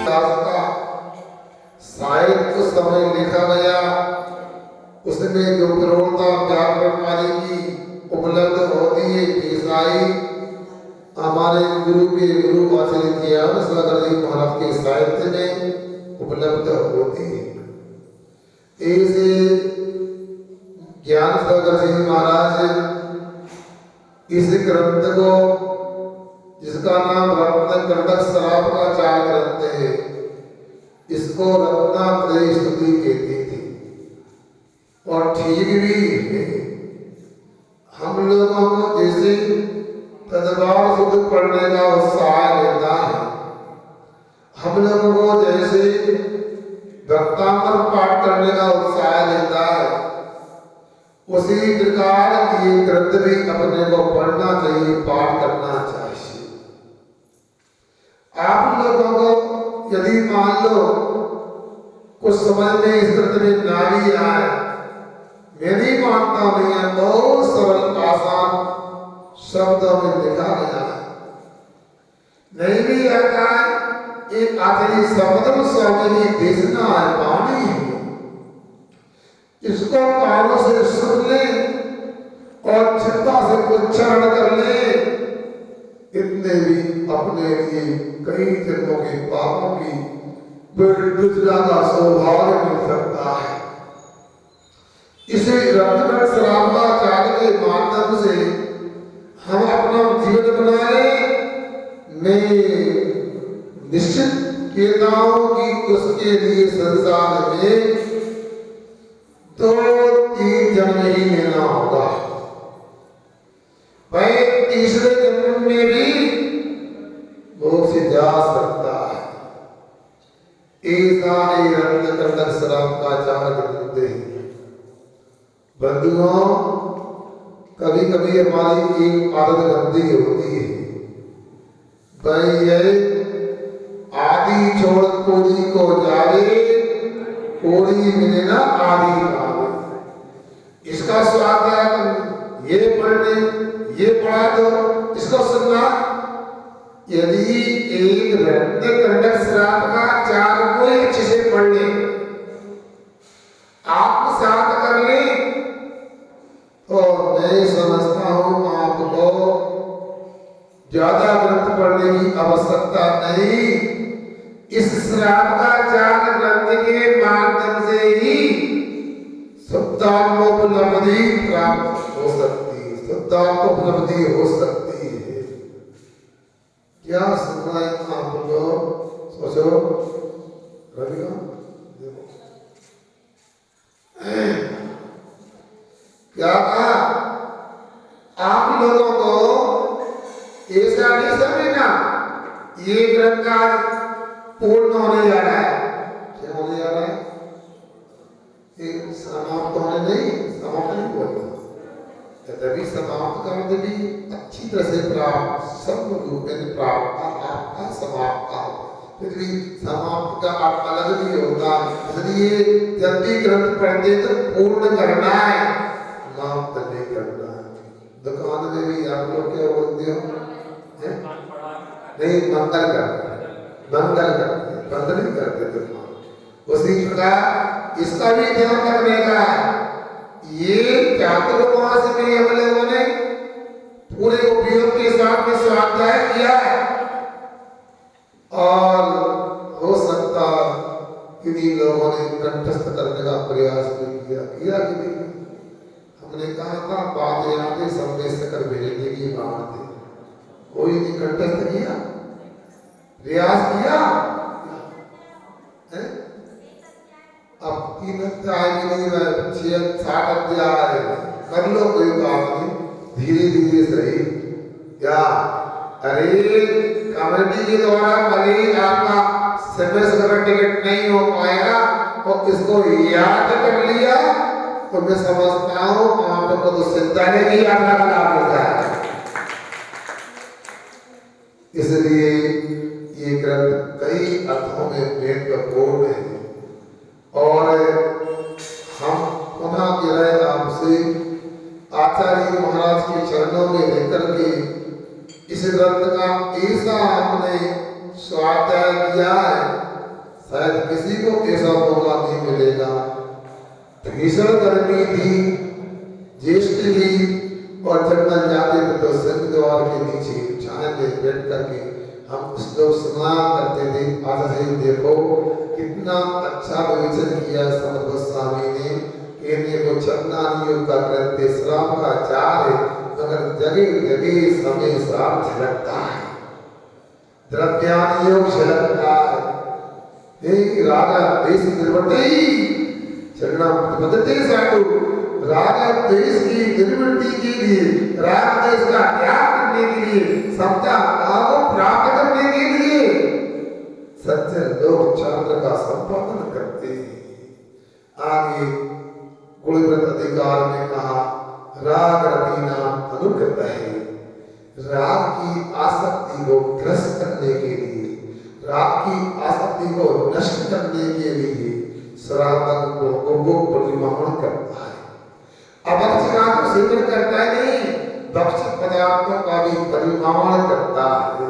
व्यास का साहित्य उस समय लिखा गया, उसमें जो प्रौढ़ता व्याकरण वाले की उपलब्ध होती है पेश आई, हमारे गुरु के गुरु आचार्य ज्ञान सागर जी महाराज के साहित्य में उपलब्ध होती है। ऐसे ज्ञान सागर जी महाराज इस ग्रंथ को, जिसका नाम रत्न कंटक शराब का चार ग्रंथ है, इसको रत्नात्रय स्तुति कहते थे और ठीक भी है। हम लोगों को जैसे तदबार शुद्ध पढ़ने का उत्साह रहता है, हम लोगों को जैसे भक्तांतर पाठ करने का उत्साह रहता है, उसी प्रकार ये ग्रंथ भी अपने को पढ़ना चाहिए, पाठ करना चाहिए। आप लोगों को यदि मान लो कुछ समझ में इस ग्रंथ में ना भी आए, मैं नहीं मानता नहीं है, बहुत सरल आसान शब्दों में लिखा गया है। नहीं भी आता है, एक आखिरी समुद्र स्वामी की देशना है, वाणी है, इसको कानों से सुन ले और चिंता से उच्चारण कर ले, इतने भी अपने लिए कई जन्मों के पापों की बिरजुला का सौभाग्य मिल सकता है। इसे रत्न शराबाचार्य के माध्यम से हम अपना जीवन बना ले। मैं निश्चित कहता हूं कि उसके लिए संसार में 2-3 जन्म ही लेना होगा, भाई तीसरे जन्म में भी मोक्ष से जा सकता है। ऐसा ही रत्न कंटक शराब का चार ग्रंथ है। बंधुओं, कभी कभी हमारी एक आदत गंदी होती है, भाई ये आदि छोड़ कोड़ी को जावे, कोड़ी मिले ना आदि पावे। इसका स्वाद है, ये पढ़ने, ये पढ़ा दो, इसको सुनना। यदि एक रत्न कंटक शराब का चार कोई अच्छे से पढ़ ले, आत्मसात कर ले, तो मैं समझता हूं आपको ज्यादा ग्रंथ पढ़ने की आवश्यकता नहीं। इस शराब का चार ग्रंथ के माध्यम से ही शुद्धात्मोपलब्धि प्राप्त हो सकती है, शुद्धात्मोपलब्धि हो सकती है। क्या सुनना है आप लोग? सोचो, रविका देखो क्या कहा, आप लोगों को ऐसा नहीं समझना ये ग्रंथ का पूर्ण होने जा रहा है। क्या होने जा रहा है? समाप्त होने नहीं, समाप्त नहीं बोलना, तभी समाप्त कर दे भी अच्छी तरह से प्राप्त, सब रूप में प्राप्त आपका समाप्त, फिर भी समाप्त का अर्थ अलग भी होगा। इसलिए जब भी ग्रंथ पढ़ते तो पूर्ण करना है, समाप्त नहीं करना है। दुकान में भी आप लोग क्या बोलते हो? नहीं, मंगल करते, मंगल करते, बंद नहीं करते दुकान। उसी प्रकार इसका भी ध्यान रखने का है। ये चातुर्मास में हम लोगों ने पूरे उपयोग के साथ में स्वाध्याय किया है, और हो सकता किन्हीं लोगों ने कंठस्थ करने का प्रयास भी किया कि नहीं। हमने कहा था बात याद है, संदेश कर भेजने की बात है, कोई नहीं कंठस्थ किया, प्रयास किया है? अब 3 अध्याय भी नहीं, 6-7 अध्याय कर लो, कोई बात नहीं, धीरे धीरे सही। क्या अरे कमेटी के द्वारा भले आपका सेमेस्टर टिकट नहीं हो पाएगा, तो इसको याद कर लिया तो मैं समझता हूँ आपको तो सिद्धांत की यात्रा का लाभ मिलता है। इसलिए ये ग्रंथ कई अर्थों में महत्वपूर्ण है, और हम पुनः कह रहे आपसे आचार्य महाराज के चरणों में लेकर के इस ग्रंथ का ऐसा हमने स्वाध्याय किया है शायद किसी को ऐसा मौका नहीं मिलेगा। भीषण गर्मी थी, ज्येष्ठ थी, और जब न जाते थे तो सिंह द्वार के नीचे छाया में बैठ करके हम श्लोक सुना करते थे। आज से देखो कितना अच्छा विवेचन किया समर्थ गोस्वामी ने। कहने को चरणानियों का ग्रंथ श्राम का चार है, मगर जगह जगह समय श्राम झलकता है, द्रव्यानियों झलकता है। रागा देश निर्वृत्ति चरणा बदलते साधु रागा देश की निर्वृत्ति के लिए, राग देश का त्याग करने के लिए, समता को प्राप्त करने के लिए सज्जन लोग चंद्र का संपादन करते हैं। आगे गुणव्रत अधिकार में कहा राग रवीना अनुकृत है। राग की आसक्ति को ग्रस्त करने के लिए, राग की आसक्ति को नष्ट करने के लिए सरातन को परिमाण करता है। अभक्षित का सेवन करता है नहीं, भक्षित पदार्थों का भी परिमाण करता है।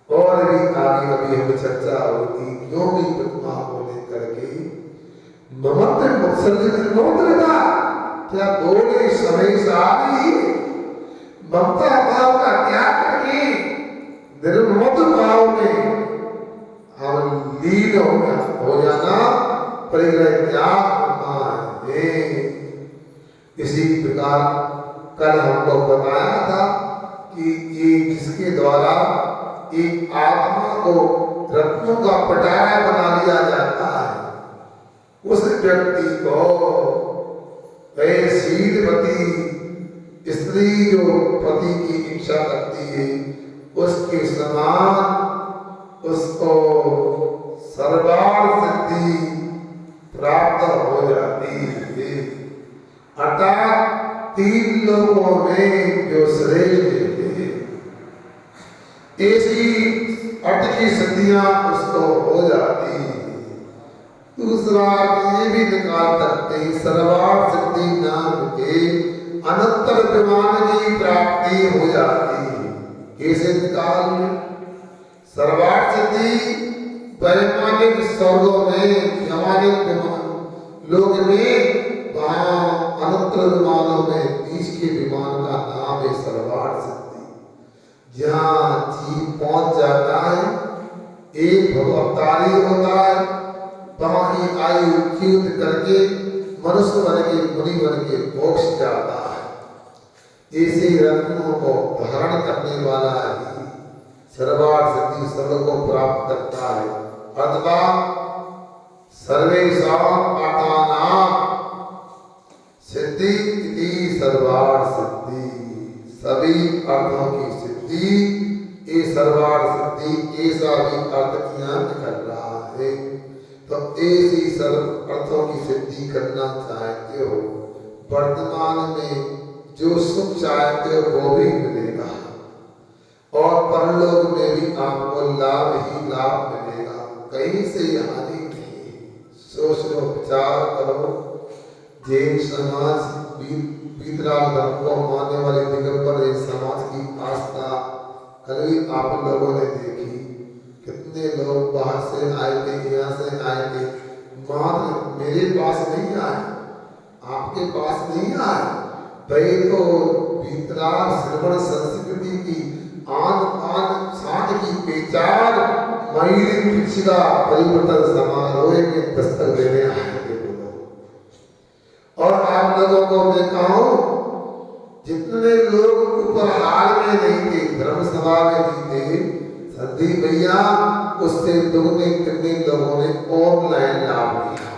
और भी आगे अभी हम चर्चा होगी योगी प्रतिमा को लेकर के। ममत्व मुत्सर्जित निर्मोत्रता क्या बोले समय सारी ममता भाव का त्याग करके निर्मोत्र भाव में हम लीन हो जाना, परिग्रह त्याग करना है। इसी प्रकार कल हमको बताया था कि ये जिसके द्वारा एक आत्मा को रत्नों का पटारा बना लिया जाता है, उस व्यक्ति को शीलवती स्त्री जो पति की इच्छा करती है उसके समान उसको सर्वार्थ सिद्धि प्राप्त हो जाती है। अर्थात 3 लोगों में जो श्रेष्ठ है, ऐसी अर्थ की सिद्धियां उसको हो जाती है। दूसरा ये भी निकाल सकते सर्वार्थ सिद्धि नाम के अनंतर विमान की प्राप्ति हो जाती है। कैसे निकाल? सर्वार्थ सिद्धि वैमानिक स्वर्गों में, यमानिक लोक में, वहां अनंतर विमानों में बीच के विमान का नाम है सर्वार्थ सिद्धि। जहाँ जीव पहुंच जाता है, एक भगवतारी होता है, वहां की आयु युद्ध करके मनुष्य बन के मुनि बन के मोक्ष जाता है। ऐसे रत्नों को धारण करने वाला ही सर्वार्थ सिद्धि सर्व को प्राप्त करता है। अथवा सर्वेषां अर्थानां सिद्धि इति सर्वार्थ सिद्धि, सभी अर्थों की सिद्धि, ये सर्वार्थ सिद्धि ऐसा भी अर्थ यहाँ निकल रहा है। तो ऐसी सर्व अर्थों की सिद्धि करना चाहते हो, वर्तमान में जो सुख चाहते हो वो भी मिलेगा, और परलोक में भी आपको लाभ ही लाभ मिलेगा, कहीं से हानि नहीं। सोच लो, विचार करो। जैन समाज वितराग धर्म को मानने वाले दिगंबर एक समाज की आस्था कल भी आप लोगों ने देखी। कितने लोग बाहर से आए थे, यहाँ से आए थे, मात्र मेरे पास नहीं आए, आपके पास नहीं आए। भाई तो वितराग श्रवण संस्कृति की आन पान साठ की पहचान मयूरी पिछड़ा परिवर्तन समारोह में दस्तक देने आए थे लोग। और आप लोगों को मैं कहूं, जितने लोग ऊपर हाल में नहीं थे, धर्मसभा में नहीं थे, संदीप भैया उससे दुगने कितने लोगों ने ऑनलाइन लाभ लिया।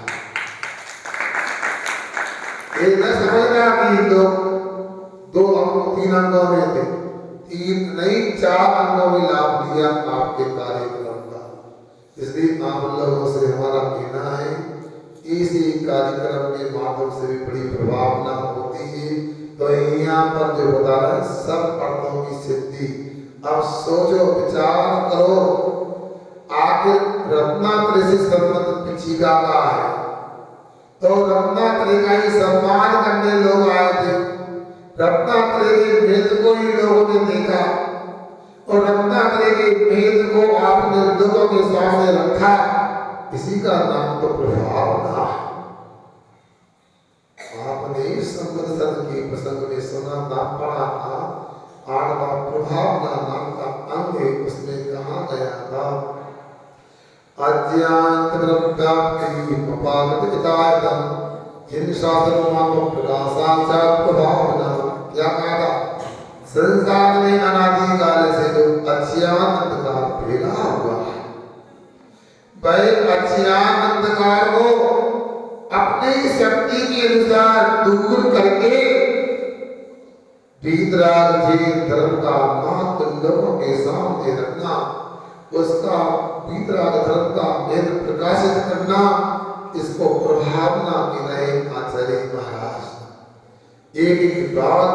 ये न समझना कि लोग 2 अंकों 3 अंकों में थे, 3 नहीं 4 अंकों में लाभ लिया आपके कार्यक्रम का। इसलिए आप लोगों से हमारा कहना है, इसी कार्यक्रम के माध्यम से भी बड़ी प्रभावना होती है। तो यहाँ पर जो बता रहा है सब अर्थों की सिद्धि। अब सोचो, विचार करो, आखिर रत्नात्रय से संबंध पिछिका का है, तो रत्नात्रय का ही सम्मान करने लोग आए थे। रत्नात्रय के भेद को ही लोगों ने देखा, और रत्नात्रय के भेद को आपने लोगों के सामने रखा, इसी का नाम तो प्रभावना। आपने संबंध के प्रसंग में सुना, नाम पढ़ा था, आठवा प्रभावना नाम का अंग है, उसमें कहा गया था अज्ञानव्याप्ति उपागतहितायतम जिन शास्त्र मानो प्रकाशाचार प्रभावना। क्या कहा था? संसार में अनादि काल से जो अज्ञान अंधकार फैला हुआ है, वह अज्ञान अंधकार को अपनी शक्ति के अनुसार दूर करके वीतराग धर्म का महत्व लोगों के सामने रखना, उसका वीतराग धर्म का भेद प्रकाशित करना, इसको प्रभावना की रहे आचार्य महाराज। एक बात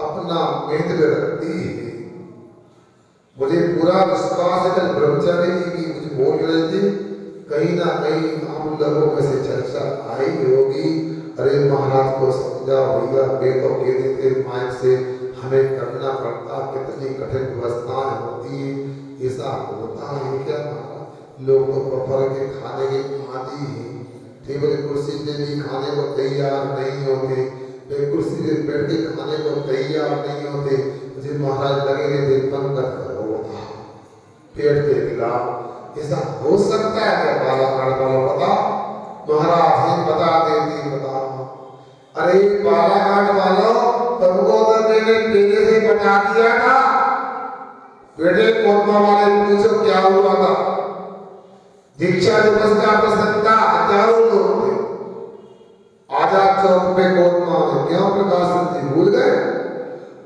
अपना महत्व रखती है। मुझे पूरा विश्वास है कल ब्रह्मचारी जी की कुछ बोल रहे थे, कहीं ना कहीं हम लोगों में से चर्चा आई होगी। अरे महाराज को समझा भैया, वे तो कह देते माइक से हमें करना पड़ता, कितनी कठिन व्यवस्थाएं होती है, ऐसा होता है क्या महाराज? लोग तो पफर के खाने के आदि हैं, टेबल कुर्सी पे भी खाने को तैयार नहीं होते, वे कुर्सी पे बैठ के खाने को तैयार नहीं होते। मुझे महाराज लगे थे पंकज करो पेट के खिलाफ, ऐसा हो सकता है क्या? बालाघाट वाला बता, महाराज ही बता देते बता। अरे बालाघाट वालों, तुमको तो मैंने पहले से बता दिया था। बेटे कोरमा वाले पूछो क्या हुआ था? दीक्षा दिवस का प्रसंग था, हजारों लोग थे आजाद चौक पे कोरमा में। क्यों प्रकाश जी भूल गए?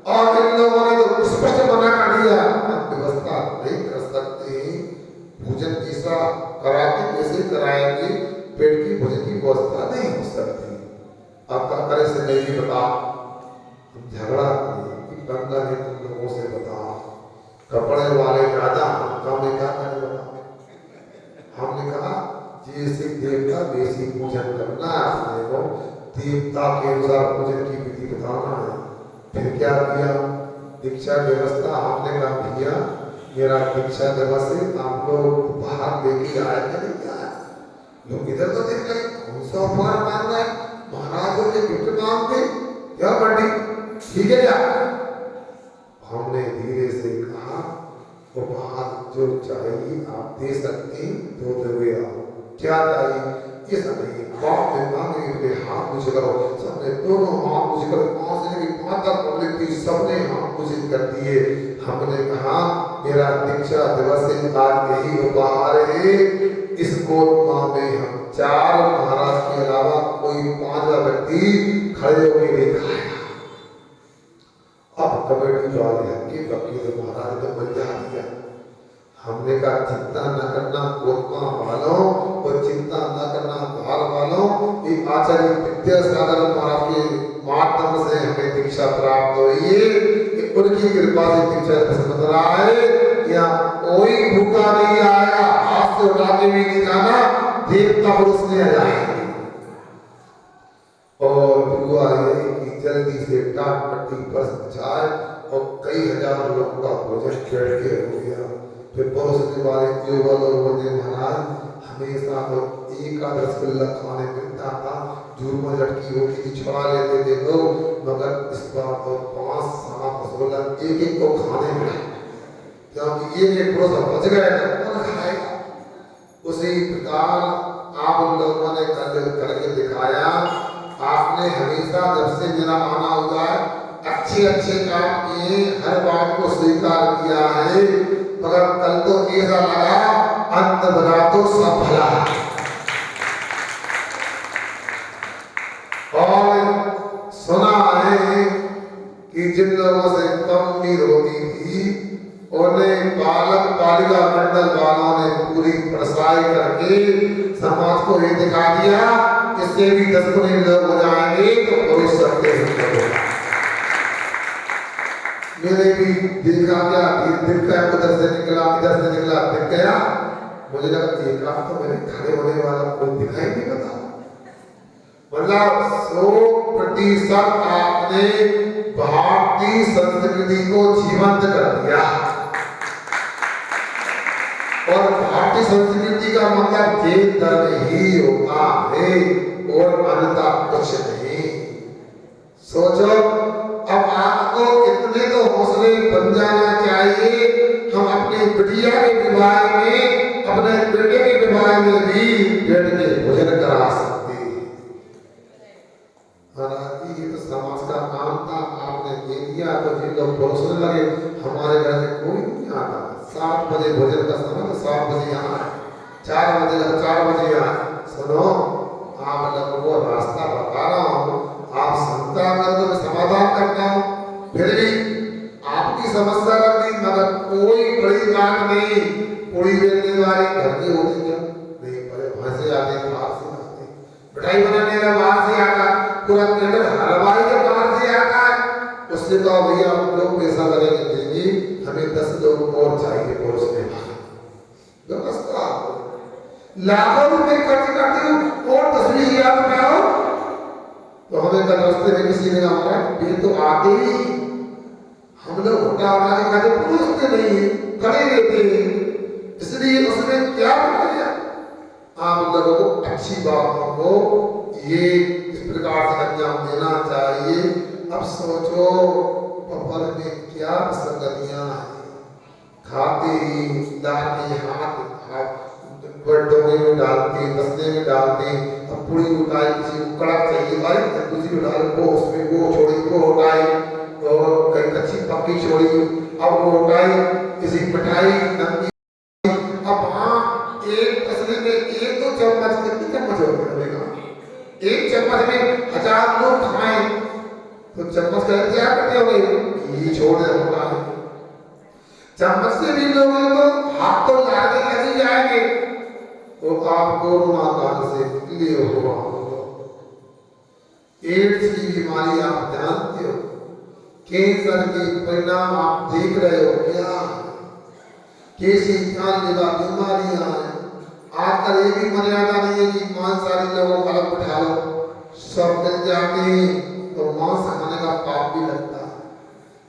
और इन लोगों ने तो स्पष्ट मना कर दिया, व्यवस्था नहीं कर सकते, भोजन तीसरा कराते कैसे कराएंगे, पेट की भोजन की व्यवस्था नहीं हो सकती। आपका करे से नहीं बता, झगड़ा करिए, गंगा ने तुम लोगों से बता, कपड़े वाले राजा हमने क्या करे बता। हमने कहा जैसे देवता वैसी पूजन करना है, आपने को देवता के अनुसार पूजन की विधि बताना है। फिर क्या किया? दीक्षा व्यवस्था हमने कहा भैया मेरा दीक्षा दिवस है, आप लोग बाहर लेके आए थे नहीं आए? लोग इधर तो देख रहे कौन सा उपहार मांग रहा है, महाराजों के गिफ्ट मांगते क्या बड़ी ठीक है क्या? हमने धीरे से कहा उपहार जो चाहिए आप दे सकते हैं, तो दोगे आप। क्या चाहिए? ये सब नहीं, बाप ने मांगे अपने हाथ मुझे करो, सबने दोनों हाथ मुझे करो, पांच से लेकर पांच तक पब्लिक थी, सबने हाथ मुझे कर दिए। हमने कहा मेरा दीक्षा दिवस से आज यही उपहार है, इस कोरमा में हम चार महाराज के अलावा कोई पांचवा व्यक्ति खड़े होकर देखा है। अब कमेटी वाले हल्के वकील महाराज ने बजा दिया। हमने कहा चिंता न करना कोरमा वालों, और चिंता न करना द्वार वालों, ये आचार्य विद्यासागर महाराज के माध्यम से हमें दीक्षा प्राप्त हुई है। उनकी कृपा से दीक्षा प्रसन्न रहा है। यहाँ कोई भूखा नहीं आया, हाथ से उठा के भी नहीं जाना, देवता पुरुष ने आए। और हुआ ये कि जल्दी से टाट पट्टी बस बचाए और कई हजार लोगों का भोजन बैठ के हो गया। फिर परोसने वाले युवा लोगों ने महाराज हमेशा तो एक आध रसगुल्ला खाने मिलता था, जुर्मा लटकी होती थी, छुड़ा लेते थे लोग, मगर इस बार तो 5-7 रसगुल्ला एक एक को खाने मिला, क्योंकि एक परोसा बच गया तो कौन खाएगा। उसी प्रकार आप लोगों ने करके दिखाया। आपने हमेशा जब से मेरा आना हुआ है अच्छे अच्छे काम किए, हर बात को स्वीकार किया है, मगर कल तो ऐसा लगा अंत बना तो सब भला। और सुना है कि जिन लोगों से कम उम्मीद होती थी उन्हें बालक बालिका मंडल वालों ने पूरी परसाई करके समाज को ये दिखा दिया, इससे भी 10 गुने लोग हो जाएंगे तो भविष्य होगा। मैंने भी देखा क्या दिख गया, उधर से निकला इधर से निकला, दिख गया। मुझे लगा एक काम तो मेरे खड़े होने वाला कोई दिखाई नहीं पता। मतलब 100% आपने भारतीय संस्कृति को जीवंत कर दिया। और भारतीय संस्कृति का मतलब खेत धर्म ही होता है और अन्यथा कुछ नहीं। सोचो, अब आपको इतने तो हौसले बन जाना चाहिए, हम अपनी बिटिया के विवाह में, अपने बेटे के विवाह में भी बैठ के भोजन करा सकते हैं। हालांकि ये तो समाज का काम था, आपने दे दिया तो जिन लोग परोसने लगे, हमारे घर में कोई नहीं आता। 7 बजे भोजन का समय तो 7 बजे यहाँ, 4 बजे 4 बजे यहाँ। सुनो, आप लोगों को रास्ता बता रहा हूँ, आप शंका कर तो मैं समाधान करता हूँ। फिर भी आपकी समस्या कर दी, मगर कोई बड़ी बात नहीं। पूरी बेलने वाली घर की होती क्या नहीं, पहले वहां से आते, बाहर से आते, मिठाई बनाने का बाहर से आता, पूरा केंद्र हलवाई के बाहर से आता है। उससे तो भैया हम लोग पैसा लगेंगे देंगे, हमें 10 लोग और चाहिए परोसने वाले। व्यवस्था लाखों रुपए खर्च करते हो और 10,000 रुपया हो तो हमें कल रास्ते में किसी ने कहा ये तो आते ही हम लोग होटा उठा के खाते, परोसते नहीं है, खड़े रहते हैं। इसलिए उसने क्या बताया, आप लोगों को अच्छी बातों को ये इस प्रकार से अंजाम देना चाहिए। अब सोचो बफर में क्या संगतियां हैं, खाते ही लाते हाथ डोंगे में डालते, तसले में डालते। अब पूरी उठाई, किसी को कड़क चाहिए, अरे दूसरी उठा को उसमें वो छोड़ी, वो उठाई, और कहीं कच्ची पक्की छोड़ी, अब वो उठाई, किसी मिठाई नमकीन। अब हाँ, एक तसले में 1-2 चम्मच, कितनी चम्मच हो गया? 1 चम्मच में 1000 लोग खाएं तो चम्मच का इंतजार करते होंगे, ये छोड़ दे होगा। चम्मच से भी लोगे तो हाथ तो लागे लग ही जाएंगे, तो आप कोरोना काल से निकले हो। एड्स की बीमारी आप जानते हो, कैंसर के परिणाम आप देख रहे हो क्या, कैसी जानलेवा बीमारियां हैं। आजकल ये भी मर्यादा नहीं है कि मांसाहारी लोगों को अलग बिठा लो, सब मिल जाते हैं तो मांस खाने का पाप भी लगता है।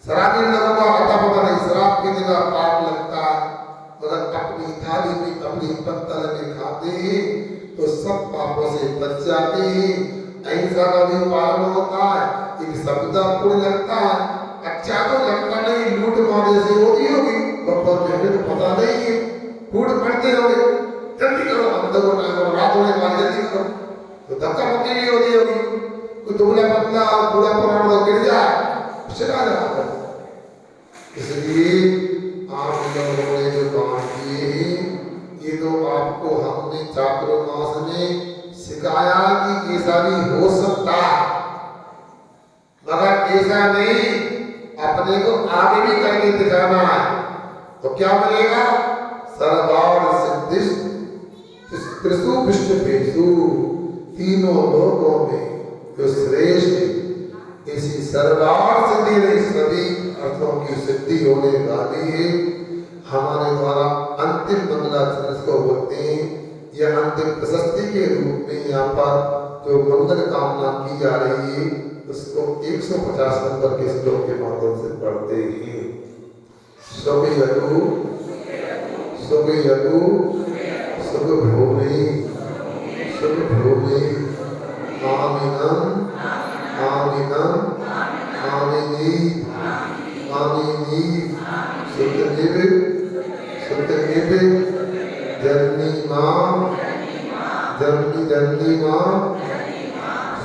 शराबी लोगों को पता नहीं, शराब पीने का पाप लगता है, मगर अपनी थाली में, अपनी पत्तल में खाते हैं तो सब पापों से बच जाते हैं। अहिंसा का भी पालन होता है, एक सभ्यता पुण्य लगता है। अच्छा तो लगता नहीं, लूट मार जैसी होती होगी, बब्बर कहने तो पता नहीं है, फूट पड़ते होंगे, जल्दी करो, हम तो रात होने वाली, जल्दी करो, तो धक्का मुक्की भी होती होगी, कोई दुबला पतला बूढ़ा पुराना गिर जाए, चला जाता। इसलिए आप लोगों ने जो काम किए हैं, ये तो आपको हमने चातुर्मास में सिखाया कि ऐसा भी हो सकता, मगर ऐसा नहीं, अपने को आगे भी करके दिखाना है। तो क्या बनेगा? सर्वार्थ सिद्धिश्च त्रिषु विष्णुपेषु, तीनों लोकों में जो श्रेष्ठ, इसी सर्वार्थ सिद्धि नहीं, सभी अर्थों की सिद्धि होने वाली है। हमारे द्वारा अंतिम मंगलाचरण को बोलते हैं, यह अंतिम प्रशस्ति के रूप में यहाँ पर जो मंगल कामना की जा रही है उसको 150 नंबर के श्लोक के माध्यम से पढ़ते हैं। सुखयतु सुखयतु सुखभूमि सुखभूमि आमिनम आमिनम आमिनी आमिनी सुखनिव सुखनिव जननी मां जननी जननी मां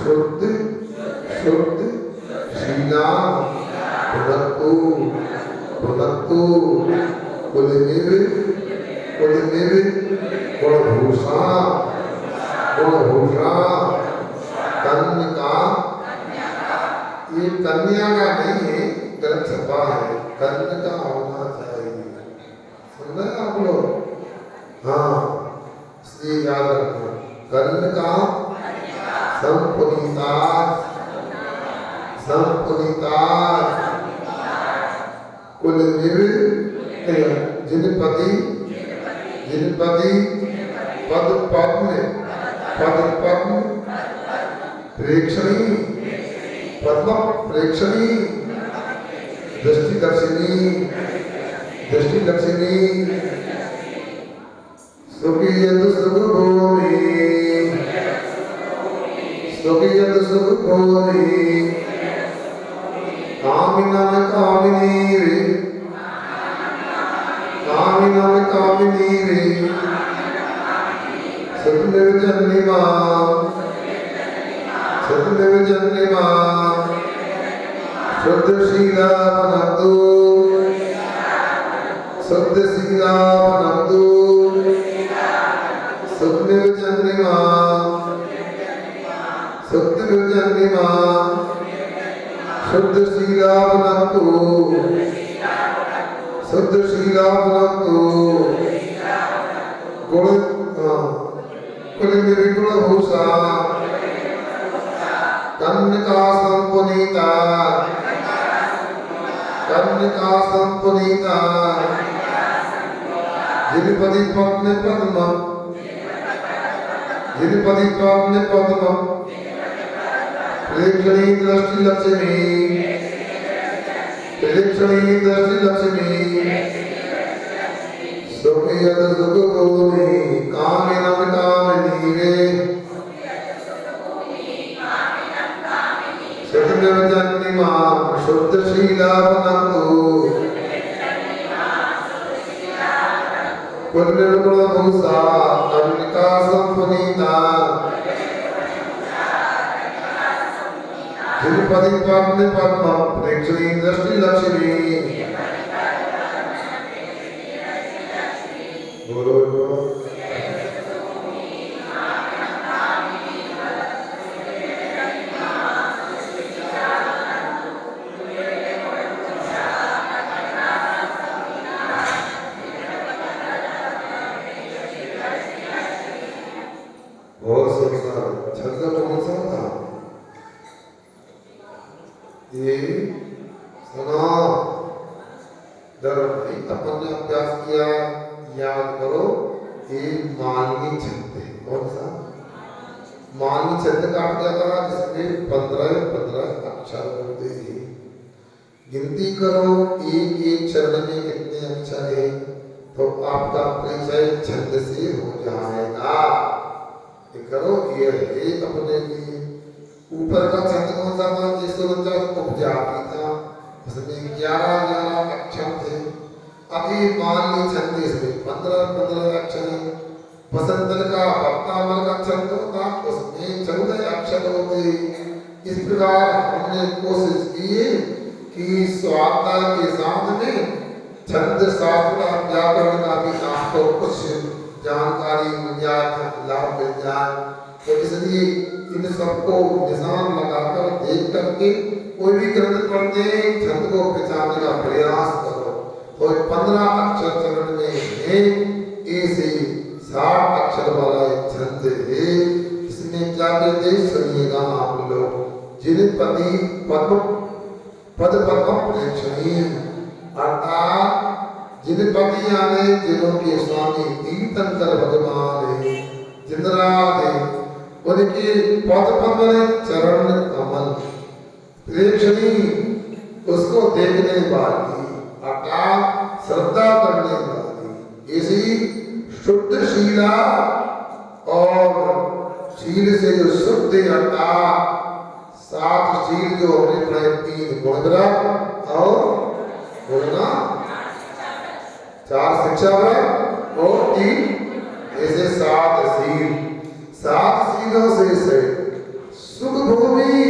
शुद्ध शुद्ध शीला पुनत्तु पुनत्तु कुलनिव कुलनिव गुणभूषा गुणभूषा कन्या। ये कन्या का नहीं है, गलत छपा है, कन्या का होना चाहिए। सुन रहे आप लोग? हाँ, इसलिए याद रखना, कन्या का संपुनिता संपुनिता कुलनिव जिनपति जिनपति पद पद्म पद पद्म प्रेक्षणी पद्म प्रेक्षणी दृष्टि दर्शिनी दृष्टि दर्शिनी सुखियत सुख भूमि सुखियत सुख भूमि कामिनम कामिनी रे कामिनम कामिनी रे सतमेव जननी मां सतमेव जननी मां शुद्ध शीला बनतु शुद्ध शीला बनतु सतमेव जननी मां सतमेव जननी मां शुद्ध शीला बनतु शुद्ध शीला बनतु गुण कुल निर्गुण भूषा कन्यका संपुनीता कन्यका संपुनीता जिनपति पद्म पद्म जिनपति पद्म पद्म प्रेक्षणी दृष्टि लक्ष्मी प्रेक्षणी दृष्टि लक्ष्मी सुखियत सुख भूमि कामिनम कामिनी रे सतमेव जननी मां शुद्ध शीला बनतु पुण्यगुण भूषा कन्यका संपुनीता जिनपति पद्म पद्म प्रेक्षणी दृष्टि लक्ष्मी बोलो बहुत सुंदर छंद कौन सा था ये सुना दरअसल अपन ने अभ्यास किया याद करो ये मालनी छंद है कौन सा मालनी छंद का क्या था जिसमें 15 अक्षर होते हैं गिनती करो एक एक चरण में कितने अक्षर है तो आपका परिचय छंद से हो जाएगा करो ये है अपने लिए ऊपर का छंद कौन सा था 149 उपजाति था उसमें 11 अक्षर थे अभी मान ली छंद इसमें 15 अक्षर है बसंतल का भक्तामल का छंद था उसमें 14 अक्षर होते इस प्रकार हमने कोशिश की कि स्वाध्याय के साथ में छंद शास्त्र व्याकरण का भी आपको कुछ जानकारी मिल जाए लाभ मिल जाए तो इसलिए इन सबको निशान लगाकर देख करके कोई भी ग्रंथ पढ़ते हैं छंद को पहचानने का प्रयास करो तो 15 अक्षर चरण में है ऐसे 60 अक्षर वाला एक छंद है इसमें क्या कहते सुनिएगा आप लोग जिनपति पद्म पद पद्म प्रेक्षणी अर्थात जिनपति यानी जिनों के स्वामी तीर्थंकर भगवान है जिंद्राद है उनके पद पद्म चरण कमल प्रेक्षणी उसको देखने वाली अर्थात श्रद्धा करने वाली इसी शुद्ध शीला और शील से जो शुद्ध अर्थात 7 शील जो हमने पढ़े 3 गुणग्रह और बोलना 4 शिक्षा और 3 ऐसे 7 शील 7 शीलों से सुख भूमि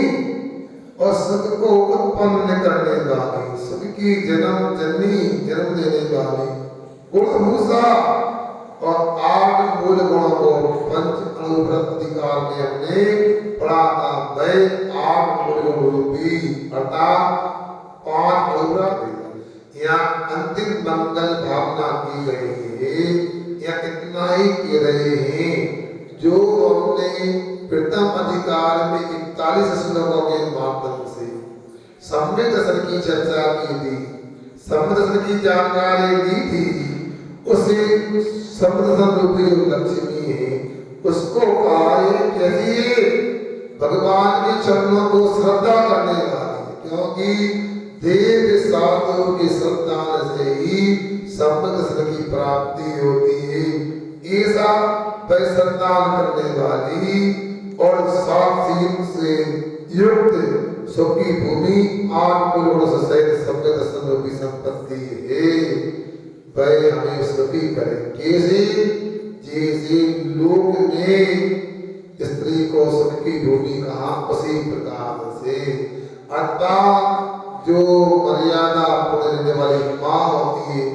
और सुख को उत्पन्न करने वाली सुख की जन्म देने वाली गुण भूषा और 8 मूल गुणों को पंच अनुव्रत अधिकार में हमने पढ़ा था वह 8 मूल गुण रूपी अर्थात 5 अनुव्रत यहाँ अंतिम मंगल भावना की गई है या इतना ही कह रहे हैं जो हमने प्रथम अधिकार में 41 श्लोकों के माध्यम से सम्यक दर्शन की चर्चा की थी सम्यक दर्शन की जानकारी दी थी उसे सम्यक दर्शन रूपी जो लक्ष्मी है उसको कैसी भगवान के चरणों को श्रद्धा करने वाली क्योंकि देव साधु की श्रद्धा से ही सम्यक दर्शन की प्राप्ति होती है ऐसा कन्या वह संतान करने वाली और 7 शील से युक्त सुखी भूमि 8 कुलों से सहित सभ्य दर्शन रूपी संपत्ति है। वह हमें सुखी करे कैसे? जैसे लोक में स्त्री को सुख की भूमि कहा उसी प्रकार से अर्थात जो मर्यादा पूर्ण रहने वाली माँ होती है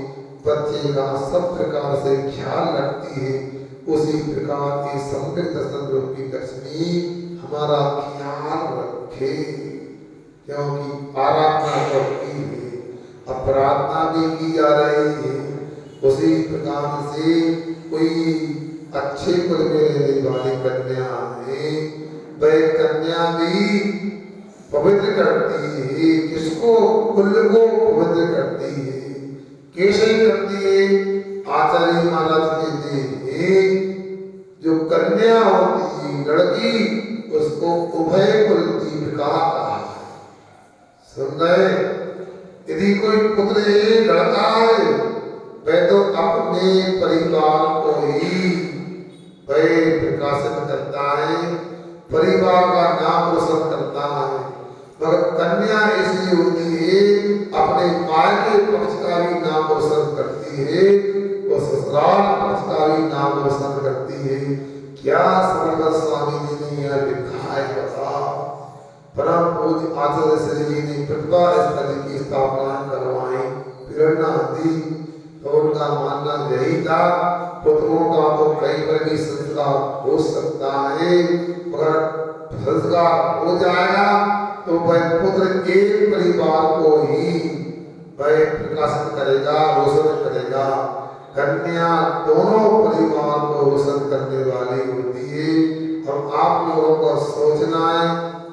बच्चे का सब प्रकार से ख्याल रखती है, उसी प्रकार की समृद्ध दर्शन रूपी लक्ष्मी हमारा ख्याल रखे, क्योंकि आराधना करती है, अब प्रार्थना भी की जा रही है। उसी प्रकार से कोई अच्छे कुल में रहने वाली कन्या है, वह कन्या भी पवित्र करती है। किसको? कुल को पवित्र करती है। कैसे करती है? आचार्य महाराज कहते हैं जो कन्या होती है लड़की उसको उभय कुल दीपिका कहा। सुन रहे? यदि कोई पुत्र है लड़का है वह तो अपने परिवार को ही वह प्रकाशित करता है, परिवार का नाम रोशन करता है। मगर कन्या ऐसी होती है अपने माँ के पक्ष का भी नाम रोशन करती है और ससुराल पक्ष का भी नाम रोशन करती है। क्या सरल स्वामी जी ने यह लिखा है बता। परम पूज्य आचार्य श्री जी ने प्रतिभा स्थल की स्थापना करवाई, प्रेरणा दी, तो उनका मानना यही था पुत्रों का तो कहीं पर भी संस्कार हो सकता है, मगर संस्कार हो जाएगा तो वह पुत्र एक परिवार को ही वह प्रकाशित करेगा, रोशन करेगा। कन्या दोनों परिवार को रोशन करने वाली होती है। और आप लोगों को सोचना है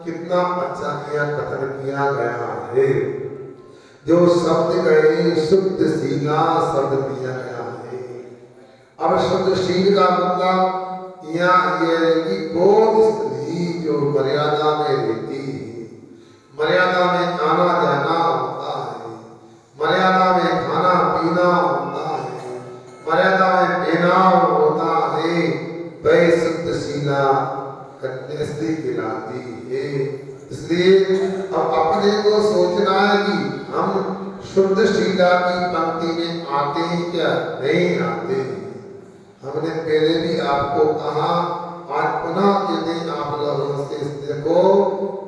कितना अच्छा यहाँ कथन किया गया है। जो शब्द गए शुद्ध सीला शब्द दिया गया है। अब शुद्ध शील का मतलब यहाँ ये है कि वो स्त्री जो मर्यादा में रहती है, मर्यादा में आना जाना होता है, मर्यादा में खाना पीना होता है, मर्यादा में पहनाव होता है, वह शुद्ध शीला कन्या स्त्री कहलाती है। इसलिए अब अपने को सोचना है कि हम शुद्ध शीला की पंक्ति में आते हैं क्या? नहीं आते। हमने पहले भी आपको कहा, आज पुनः कहते हैं आप लोगों से देखो,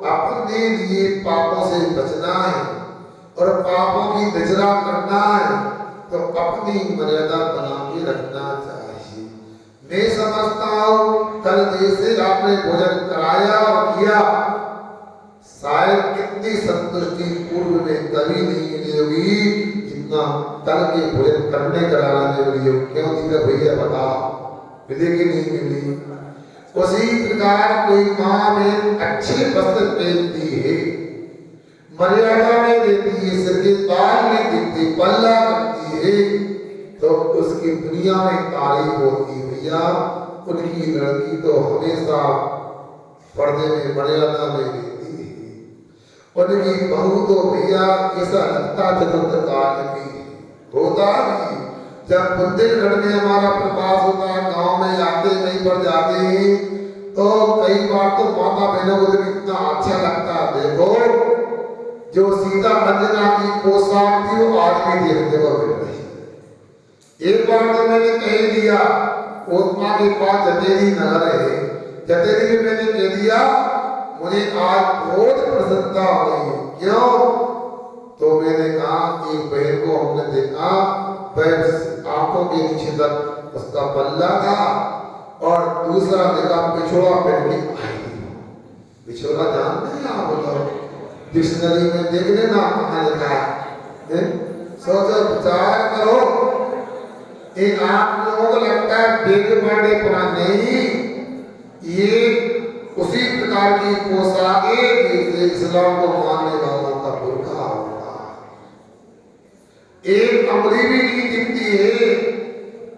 अपने लिए पापों से बचना है और पापों की निजरा करना है तो अपनी मर्यादा बना के रखना चाहिए। मैं समझता हूँ कल जैसे आपने भोजन कराया और किया, शायद कितनी संतुष्टि पूर्व में कभी नहीं मिली होगी जितना कल के भोजन करने कराना में मिली होगी। क्यों दीदा भैया बताओ, मिली कि नहीं मिली? उसी प्रकार कोई माँ में अच्छे वस्त्र पहनती है, मर्यादा में रहती है, सिर के बाल नहीं दिखती, पल्ला करती है, तो उसकी दुनिया में तारीफ होती है। भैया उनकी लड़की तो हमेशा पर्दे में मर्यादा में रहती है, उनकी बहू तो भैया ऐसा लगता चतुर्थ काल की होता भी। जब बुंदेलखंड में हमारा प्रवास होता है, गांव में आते कहीं पर जाते हैं तो कई बार तो माता बहनों को कितना अच्छा लगता है। देखो जो सीता अंजना की पोशाक थी वो आज भी देखने को मिल रही है। एक बार तो मैंने कह दिया, कोतमा के पास जतेरी नगर है, जतेरी में मैंने कह दिया मुझे आज बहुत प्रसन्नता हुई। क्यों? तो मैंने कहा एक बहन को हमने देखा, आंखों के नीचे तक उसका पल्ला था और दूसरा देखा पिछोड़ा पहन के आई। पिछोड़ा जानते हैं आप? बताओ, डिक्शनरी में देख लेना कहाँ लिखा है। सोचो विचार करो, एक आप लोगों को लगता है बेग बर्थडे पुराना नहीं, ये उसी प्रकार की पोशाकें जैसे इस्लाम को मानने वालों का बुर्का होगा। एक अंगुली भी नहीं दिखती है,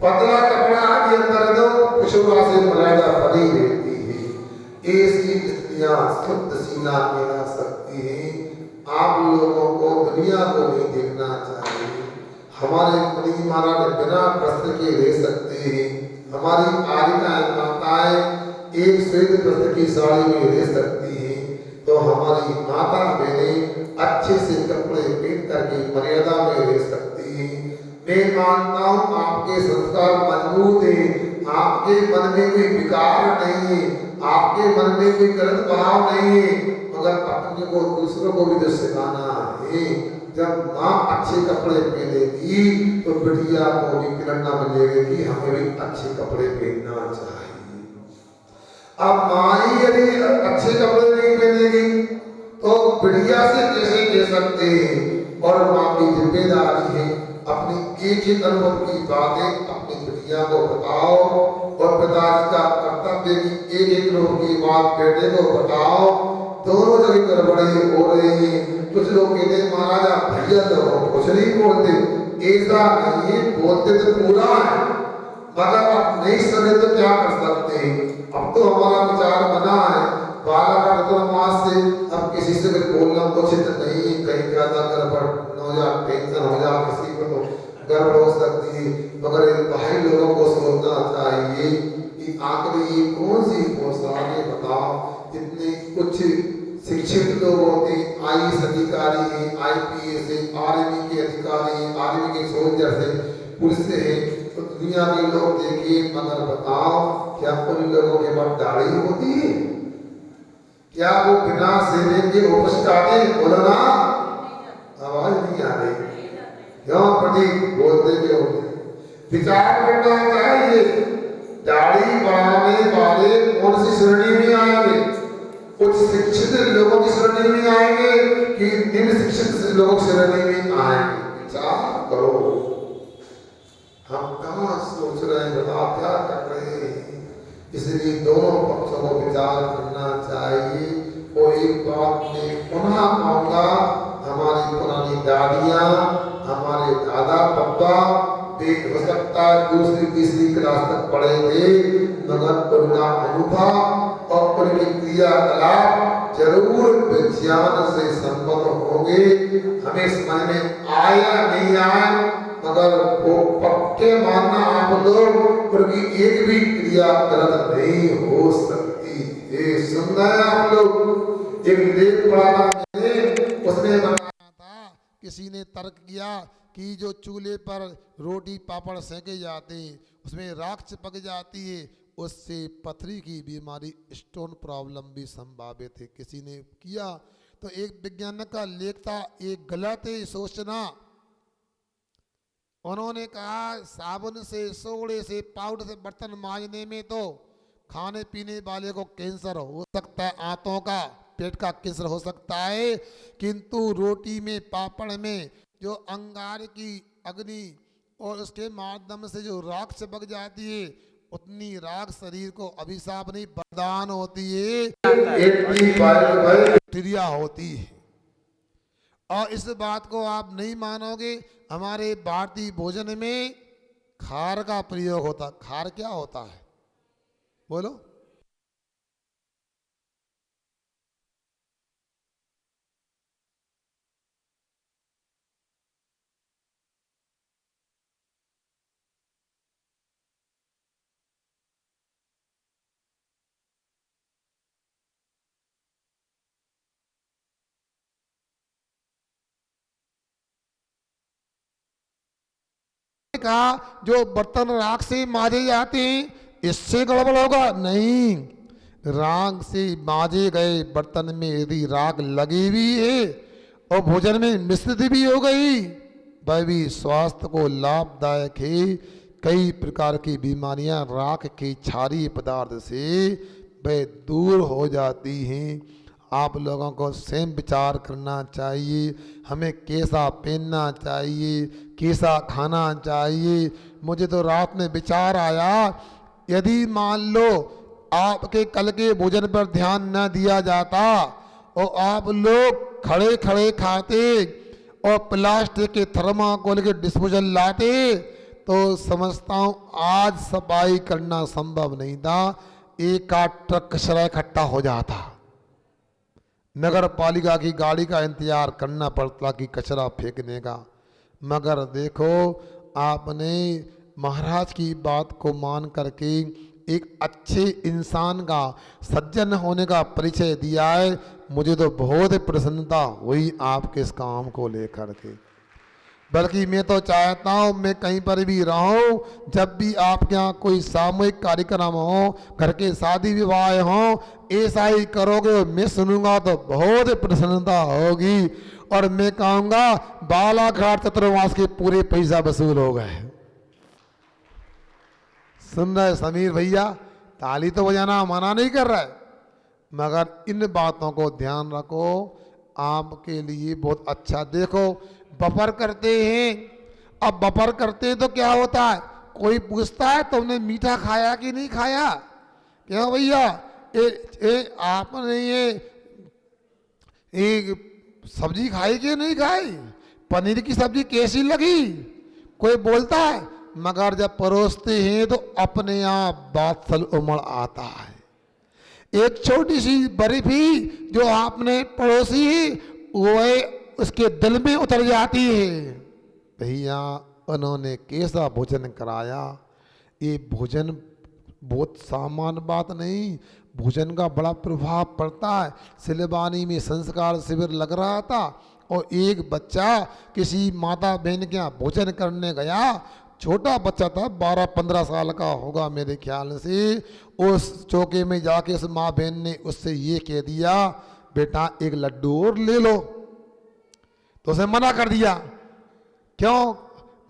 पतला कपड़ा आदि अंदर दो, पिछुआ से मर्यादा बनी रहती है। ऐसी स्त्रियां शुद्ध सीना कहला सकती हैं। आप लोगों को दुनिया को नहीं देखना चाहिए। हमारे मुनि महाराज बिना वस्त्र के रह सकते हैं, हमारी आलिकाएं माताएं एक श्वेत वस्त्र की साड़ी में रह सकती हैं, तो हमारी माता बहनें अच्छे से कपड़े पहन करके मर्यादा में रह सकती हैं। मैं मानता हूँ आपके संस्कार मजबूत हैं, आपके मन में कोई विकार नहीं है, आपके मन में कोई गलत भाव नहीं है, मगर अपने को दूसरों को भी तो सिखाना है। जब माँ अच्छे कपड़े पहनेगी तो बिटिया को भी प्रेरणा मिलेगी कि हमें भी अच्छे कपड़े पहनना चाहिए। अब माँ ही यदि अच्छे कपड़े नहीं पहनेगी तो बिटिया से कैसे कह सकते हैं? और माँ की जिम्मेदारी है अपनी एक एक अनुभव की बातें अपनी बिटिया को बताओ, और पिताजी का कर्तव्य की एक एक अनुभव की बात बेटे को बताओ। दोनों जगह गड़बड़ी हो रही है। कुछ लोग कहते हैं महाराजा भैया तो कुछ नहीं बोलते, ऐसा नहीं, बोलते तो पूरा है, मगर अब नहीं सके तो क्या कर सकते हैं? अब तो हमारा विचार बना है बालाघाट तो मास से, अब किसी से भी बोलना उचित नहीं, कहीं ज्यादा गड़बड़ हो जा, टेंशन हो जा, किसी को तो गड़बड़ हो सकती है। मगर इन भाई लोगों को सोचना चाहिए कि आखिर ये कौन सी पोशाकें बताओ। इतने कुछ शिक्षित लोग होते, आईएएस अधिकारी हैं, आईपीएस है, आर्मी के अधिकारी हैं, आर्मी के सोल्जर है, पुलिस है, तो दुनिया के लोग देखिए, मगर बताओ क्या उन लोगों के पास दाढ़ी होती है? क्या वो बिना सेविंग के ऑफिस जाते? बोलो ना, आवाज नहीं आ रही क्यों? प्रतीक बोलते क्यों? विचार करना चाहिए, दाढ़ी बढ़ाने वाले कौन सी श्रेणी में आएंगे? कुछ शिक्षित लोगों की श्रेणी में आएंगे कि निम्न शिक्षित लोगों की श्रेणी में आएंगे? विचार करो, हम कहाँ सोच रहे हैं, बता क्या कर रहे हैं? इसलिए दोनों पक्षों को विचार करना चाहिए। और एक बात मैं पुनः कहूँगा, हमारी पुरानी दादियाँ, हमारे दादा पप्पा हो सकता है दूसरी तीसरी क्लास तक पढ़े थे, मगर उनका अनुभव और उनकी क्रियाकलाप जरूर विज्ञान से संबद्ध होंगे। हमें समझ में आया नहीं आया, मगर वो पक्के मानना आप लोग, उनकी एक भी क्रिया गलत नहीं हो सकती। ये सुन रहे आप लोग? एक लेख पढ़ा था, उसने बताया था, किसी ने तर्क किया कि जो चूल्हे पर रोटी पापड़ सेके जाते हैं उसमें राख चिपक जाती है, उससे पथरी की बीमारी स्टोन प्रॉब्लम भी संभावित है। किसी ने किया तो एक वैज्ञानिक का लेख था, एक गलत है सोचना। उन्होंने कहा साबुन से, सोडे से, पाउडर से बर्तन मांजने में तो खाने पीने वाले को कैंसर हो सकता है, आंतों का, पेट का कैंसर हो सकता है, किंतु रोटी में, पापड़ में जो अंगार की अग्नि और उसके माध्यम से जो राख चिपक जाती है, उतनी राख शरीर को अभिशाप नहीं वरदान होती है, बैक्टीरिया होती है। और इस बात को आप नहीं मानोगे, हमारे भारतीय भोजन में खार का प्रयोग होता। खार क्या होता है बोलो? कहा जो बर्तन राख से मांजे जाते हैं इससे गड़बड़ होगा? नहीं, राख से मांजे गए बर्तन में यदि राख लगी हुई है और भोजन में मिश्रित भी हो गई, वह भी स्वास्थ्य को लाभदायक है। कई प्रकार की बीमारियां राख के क्षारीय पदार्थ से वह दूर हो जाती हैं। आप लोगों को स्वयं विचार करना चाहिए, हमें कैसा पहनना चाहिए, कैसा खाना चाहिए। मुझे तो रात में विचार आया, यदि मान लो आपके कल के भोजन पर ध्यान न दिया जाता और आप लोग खड़े खड़े खाते और प्लास्टिक के थर्माकोल के डिस्पोजल लाते, तो समझता हूँ आज सफाई करना संभव नहीं था, एक आध ट्रक कचरा इकट्ठा हो जाता। नगर पालिका की गाड़ी का इंतजार करना पड़ता कि कचरा फेंकने का। मगर देखो आपने महाराज की बात को मान करके एक अच्छे इंसान का, सज्जन होने का परिचय दिया है। मुझे तो बहुत प्रसन्नता हुई आपके इस काम को लेकर के। बल्कि मैं तो चाहता हूँ मैं कहीं पर भी रहूँ, जब भी आपके यहाँ कोई सामूहिक कार्यक्रम हो, घर के शादी विवाह हो, ऐसा ही करोगे, मैं सुनूंगा तो बहुत प्रसन्नता होगी। और मैं कहूँगा बालाघाट चतुर्मास के पूरे पैसा वसूल हो गए। सुन रहे समीर भैया? ताली तो बजाना मना नहीं कर रहा है, मगर इन बातों को ध्यान रखो, आपके लिए बहुत अच्छा। देखो बफर करते हैं, अब बफर करते तो क्या होता है, कोई पूछता है तुमने मीठा खाया कि नहीं खाया, क्यों भैया आपने ये सब्जी खाई कि नहीं खाई, पनीर की सब्जी कैसी लगी, कोई बोलता है। मगर जब परोसते हैं तो अपने आप बात सल उमड़ आता है। एक छोटी सी बर्फी जो आपने पड़ोसी है वो उसके दिल में उतर जाती है। भैया उन्होंने कैसा भोजन कराया, ये भोजन बहुत सामान्य बात नहीं, भोजन का बड़ा प्रभाव पड़ता है। सिलवानी में संस्कार शिविर लग रहा था और एक बच्चा किसी माता बहन के यहाँ भोजन करने गया, छोटा बच्चा था, 12-15 साल का होगा मेरे ख्याल से। उस चौके में जाके उस माँ बहन ने उससे ये कह दिया, बेटा एक लड्डू और ले लो, तो उसे मना कर दिया। क्यों,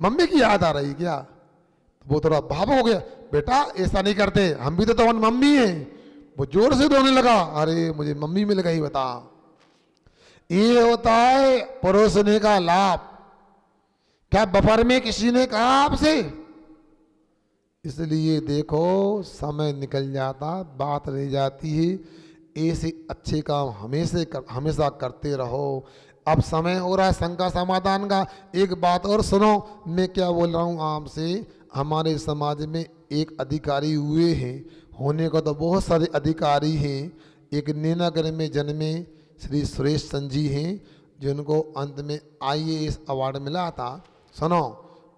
मम्मी की याद आ रही क्या? तो वो थोड़ा भाव हो गया, बेटा ऐसा नहीं करते, हम भी तो तुम्हारी मम्मी हैं। वो जोर से रोने लगा, अरे मुझे मम्मी मिल गई, बता। ये होता है परोसने का लाभ। क्या बफर में किसी ने कहा आपसे? इसलिए देखो समय निकल जाता, बात रह जाती है। ऐसे अच्छे काम हमेशा करते रहो। अब समय हो रहा है शंका समाधान का। एक बात और सुनो, मैं क्या बोल रहा हूँ आपसे। हमारे समाज में एक अधिकारी हुए हैं, होने को तो बहुत सारे अधिकारी हैं। एक नैनागढ़ में जन्मे श्री सुरेश संजी हैं, जिनको अंत में IAS अवार्ड मिला था। सुनो,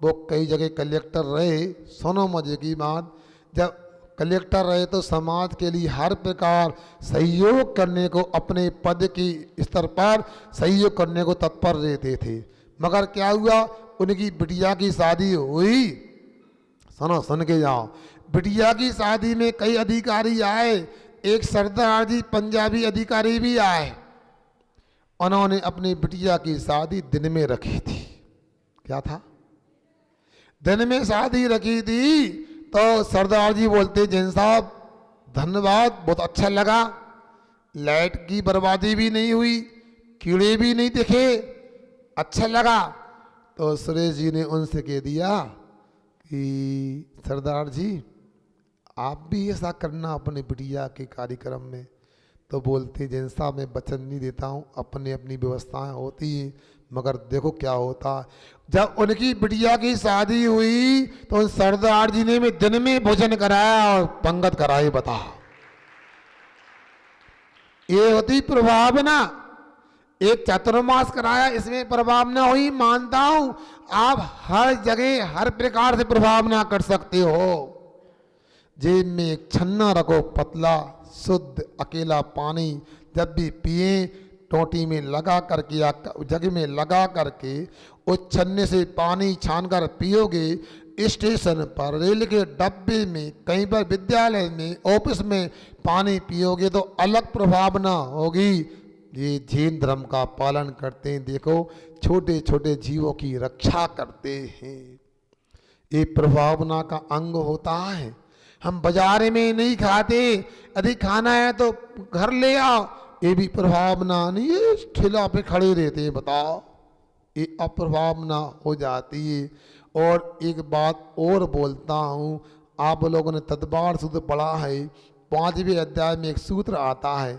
वो कई जगह कलेक्टर रहे। सुनो मजे की बात, जब कलेक्टर रहे तो समाज के लिए हर प्रकार सहयोग करने को, अपने पद की स्तर पर सहयोग करने को तत्पर रहते थे। मगर क्या हुआ, उनकी बिटिया की शादी हुई। सुनो, सुन के जाओ। बिटिया की शादी में कई अधिकारी आए, एक सरदार जी पंजाबी अधिकारी भी आए। उन्होंने अपनी बिटिया की शादी दिन में रखी थी। क्या था, दिन में शादी रखी थी। तो सरदार जी बोलते, जैन साहब धन्यवाद, बहुत अच्छा लगा, लाइट की बर्बादी भी नहीं हुई, कीड़े भी नहीं दिखे, अच्छा लगा। तो सुरेश जी ने उनसे कह दिया कि सरदार जी आप भी ऐसा करना अपने बिटिया के कार्यक्रम में। तो बोलते, जैन साहब मैं वचन नहीं देता हूँ, अपनी अपनी व्यवस्थाएं होती हैं, मगर देखो क्या होता। जब उनकी बिटिया की शादी हुई तो उन सरदार जी ने भी दिन में भोजन कराया और पंगत कराई। बता, ये होती प्रभावना। एक चतुर्मास कराया, इसमें प्रभावना हुई, मानता हूं। आप हर जगह हर प्रकार से प्रभावना कर सकते हो। जेब में एक छन्ना रखो, पतला शुद्ध अकेला पानी, जब भी पिए टोटी में लगा करके या जग में लगा करके उस छन्ने से पानी छानकर पियोगे। स्टेशन पर, रेल के डब्बे में, कहीं पर विद्यालय में, ऑफिस में पानी पियोगे तो अलग प्रभावना होगी। ये जैन धर्म का पालन करते हैं। देखो छोटे छोटे जीवों की रक्षा करते हैं, ये प्रभावना का अंग होता है। हम बाजार में नहीं खाते, यदि खाना है तो घर ले आओ, ये भी प्रभावना नहीं है। ठेला पे खड़े रहते हैं, बताओ, ये अप्रभावना हो जाती है। और एक बात और बोलता हूँ, आप लोगों ने तदबार सूत्र पढ़ा है, 5वें अध्याय में एक सूत्र आता है,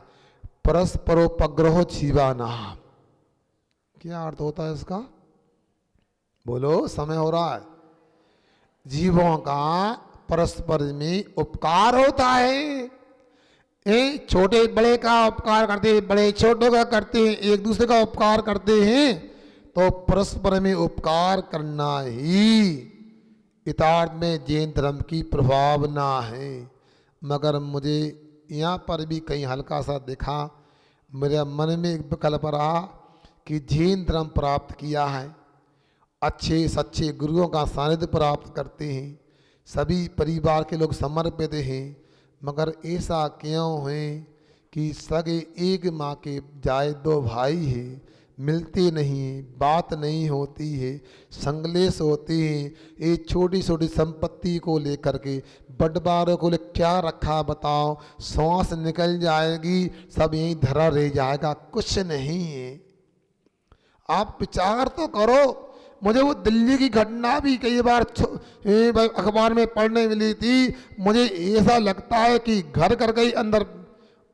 परस्परोपग्रह जीवाना। क्या अर्थ होता है इसका? बोलो, समय हो रहा है। जीवों का परस्पर में उपकार होता है। छोटे बड़े का उपकार करते हैं, बड़े छोटों का करते हैं, एक दूसरे का उपकार करते हैं। तो परस्पर में उपकार करना ही इतार्थ में जैन धर्म की प्रभावना है, मगर मुझे यहाँ पर भी कहीं हल्का सा दिखा, मेरे मन में एक विकल्प रहा कि जैन धर्म प्राप्त किया है, अच्छे सच्चे गुरुओं का सानिध्य प्राप्त करते हैं, सभी परिवार के लोग समर्पित हैं, मगर ऐसा क्यों है कि सगे एक माँ के जाए दो भाई हैं, मिलते नहीं, बात नहीं होती है, संगलेश होते हैं। ये छोटी छोटी संपत्ति को लेकर के बंटवारों को ले क्या रखा बताओ, सांस निकल जाएगी, सब यहीं धरा रह जाएगा, कुछ नहीं है। आप विचार तो करो। मुझे वो दिल्ली की घटना भी कई बार अखबार में पढ़ने मिली थी। मुझे ऐसा लगता है कि घर कर गई अंदर,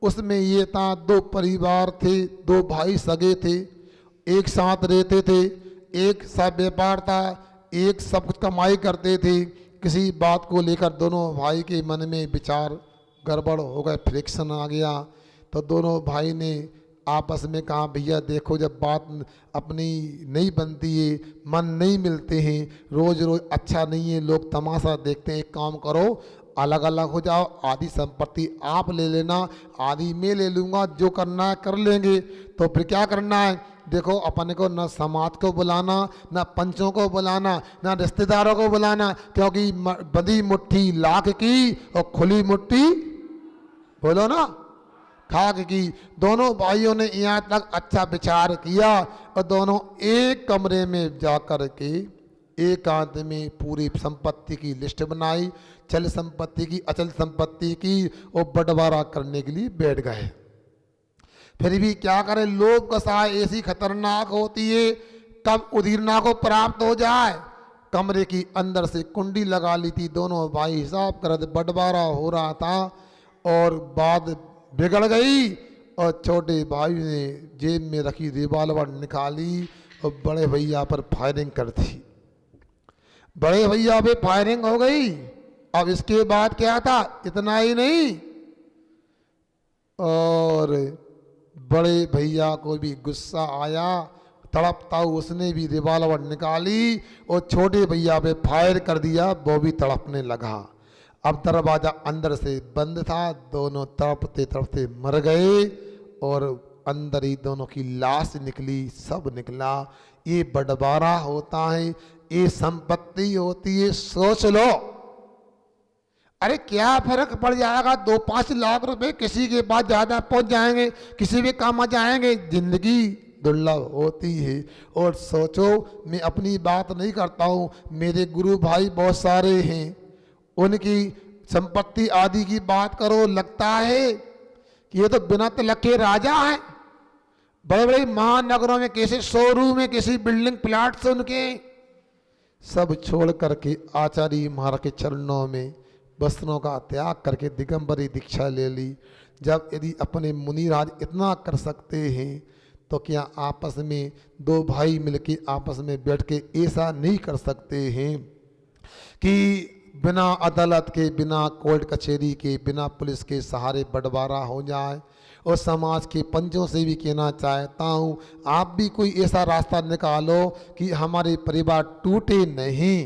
उसमें ये था, दो परिवार थे, दो भाई सगे थे, एक साथ रहते थे, एक सा व्यापार था, एक सब कुछ कमाई करते थे। किसी बात को लेकर दोनों भाई के मन में विचार गड़बड़ हो गए, फ्रिक्शन आ गया, तो दोनों भाई ने आपस में कहा, भैया देखो जब बात अपनी नहीं बनती है, मन नहीं मिलते हैं, रोज़ रोज़ अच्छा नहीं है, लोग तमाशा देखते हैं, एक काम करो अलग अलग हो जाओ, आधी संपत्ति आप ले लेना, आधी मैं ले लूँगा, जो करना है कर लेंगे। तो फिर क्या करना है, देखो अपन को न समाज को बुलाना, न पंचों को बुलाना, न रिश्तेदारों को बुलाना, क्योंकि बंधी मुट्ठी लाख की और खुली मुट्ठी, बोलो ना, खाक की। दोनों भाइयों ने यहाँ तक अच्छा विचार किया और दोनों एक कमरे में जाकर के एकांत में पूरी संपत्ति की लिस्ट बनाई, चल संपत्ति की, अचल संपत्ति की, और बंटवारा करने के लिए बैठ गए। फिर भी क्या करें, लोभ कसाय ऐसी खतरनाक होती है, कब उदीरना को प्राप्त हो जाए। कमरे की अंदर से कुंडी लगा ली थी, दोनों भाई हिसाब कर बंटवारा हो रहा था और बात बिगड़ गई और छोटे भाई ने जेब में रखी रिवॉल्वर निकाली और बड़े भैया पर फायरिंग कर दी। बड़े भैया पे फायरिंग हो गई। अब इसके बाद क्या था, इतना ही नहीं, और बड़े भैया को भी गुस्सा आया, तड़पता उसने भी रिवॉल्वर निकाली और छोटे भैया पे फायर कर दिया, वो भी तड़पने लगा। अब दरवाजा अंदर से बंद था, दोनों तड़पते तड़पते मर गए और अंदर ही दोनों की लाश निकली, सब निकला। ये बंटवारा होता है, ये संपत्ति होती है। सोच लो, अरे क्या फर्क पड़ जाएगा, 2-5 लाख रुपए किसी के पास ज्यादा पहुंच जाएंगे, किसी भी काम आ जाएंगे। जिंदगी दुर्लभ होती है। और सोचो, मैं अपनी बात नहीं करता हूँ, मेरे गुरु भाई बहुत सारे हैं, उनकी संपत्ति आदि की बात करो, लगता है कि ये तो बिना तिलक के राजा हैं। बड़े बड़े महानगरों में कैसे शोरूम है, किसी बिल्डिंग प्लाट से उनके, सब छोड़ करके आचार्य महाराज के चरणों में वस्त्रों का त्याग करके दिगंबरी दीक्षा ले ली। जब यदि अपने मुनिराज इतना कर सकते हैं, तो क्या आपस में दो भाई मिलके आपस में बैठ के ऐसा नहीं कर सकते हैं कि बिना अदालत के, बिना कोर्ट कचहरी के, बिना पुलिस के सहारे बंटवारा हो जाए। और समाज के पंचों से भी कहना चाहता हूँ, आप भी कोई ऐसा रास्ता निकालो कि हमारे परिवार टूटे नहीं,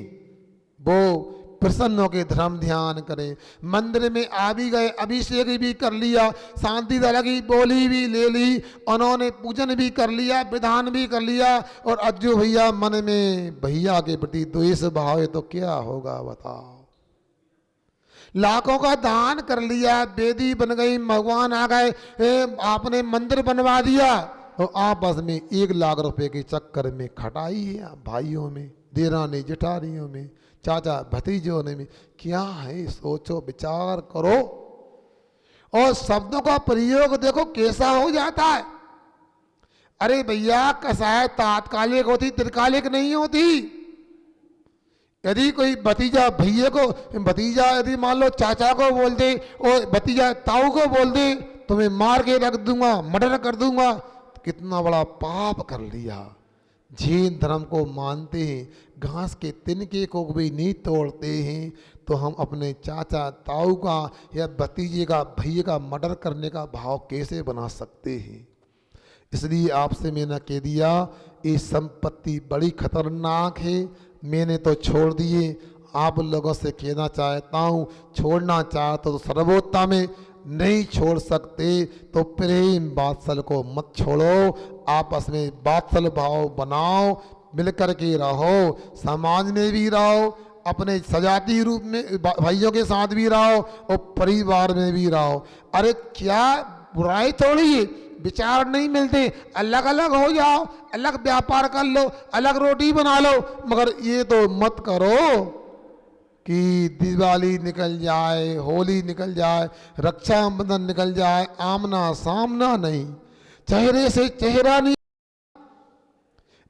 वो प्रसन्न होकर धर्म ध्यान करें। मंदिर में आ भी गए, अभिषेक भी कर लिया, शांति दला की बोली भी ले ली, उन्होंने पूजन भी कर लिया, विधान भी कर लिया, और अज्जू भैया मन में भैया के प्रति द्वेष भाव है तो क्या होगा बताओ। लाखों का दान कर लिया, बेदी बन गई, भगवान आ गए, आपने मंदिर बनवा दिया, और आपस में 1 लाख रुपए के चक्कर में खटाई है भाइयों में, देरानी जेठानियों में, चाचा भतीजों ने में। क्या है, सोचो विचार करो। और शब्दों का प्रयोग देखो कैसा हो जाता है। अरे भैया, कसाय तात्कालिक होती, दीर्घकालिक नहीं होती। यदि कोई भतीजा भैया को, भतीजा यदि मान लो चाचा को बोल दे और भतीजा ताऊ को बोल दे, तुम्हें मार के रख दूंगा, मर्डर कर दूंगा, कितना बड़ा पाप कर लिया। जैन धर्म को मानते हैं, घास के तिनके को भी नहीं तोड़ते हैं, तो हम अपने चाचा ताऊ का या भतीजे का, भैया का मर्डर करने का भाव कैसे बना सकते हैं। इसलिए आपसे मैंने कह दिया, ये संपत्ति बड़ी खतरनाक है, मैंने तो छोड़ दिए, आप लोगों से कहना चाहता हूँ, छोड़ना चाहते तो सर्वोत्तम में नहीं छोड़ सकते तो प्रेम वात्सल्य को मत छोड़ो, आपस में वात्सल्य भाव बनाओ, मिलकर के रहो, समाज में भी रहो, अपने सजाती रूप में भाइयों के साथ भी रहो और परिवार में भी रहो। अरे क्या बुराई थोड़ी है, विचार नहीं मिलते, अलग अलग हो जाओ, अलग व्यापार कर लो, अलग रोटी बना लो, मगर ये तो मत करो कि दिवाली निकल जाए, होली निकल जाए, रक्षाबंधन निकल जाए, आमना सामना नहीं, चेहरे से चेहरा नहीं,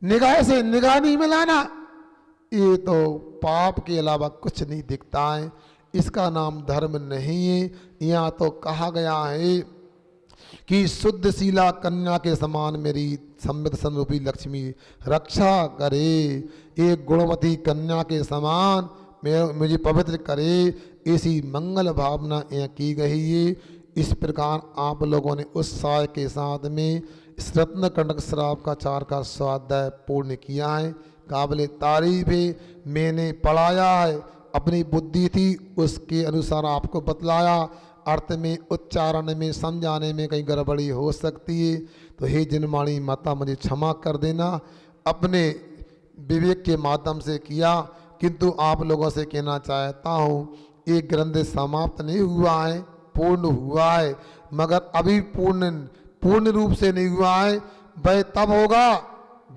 निगाह से निगाह नहीं मिलाना, ये तो पाप के अलावा कुछ नहीं दिखता है। इसका नाम धर्म नहीं है। यहाँ तो कहा गया है कि शुद्धशीला कन्या के समान मेरी समृद्ध स्वरूपी लक्ष्मी रक्षा करे, एक गुणवती कन्या के समान मुझे पवित्र करे, ऐसी मंगल भावना यहाँ की गई है। इस प्रकार आप लोगों ने उत्साह के साथ में इस रत्न कंडक श्राप का चार का स्वाध्याय पूर्ण किया है। काबिल तारीफ है, मैंने पढ़ाया है, अपनी बुद्धि थी उसके अनुसार आपको बतलाया, अर्थ में उच्चारण में समझाने में कहीं गड़बड़ी हो सकती है तो हे जिनमाणी माता मुझे क्षमा कर देना, अपने विवेक के माध्यम से किया। किंतु आप लोगों से कहना चाहता हूँ, ये ग्रंथ समाप्त नहीं हुआ है, पूर्ण हुआ है, मगर अभी पूर्ण रूप से नहीं हुआ है। वह तब होगा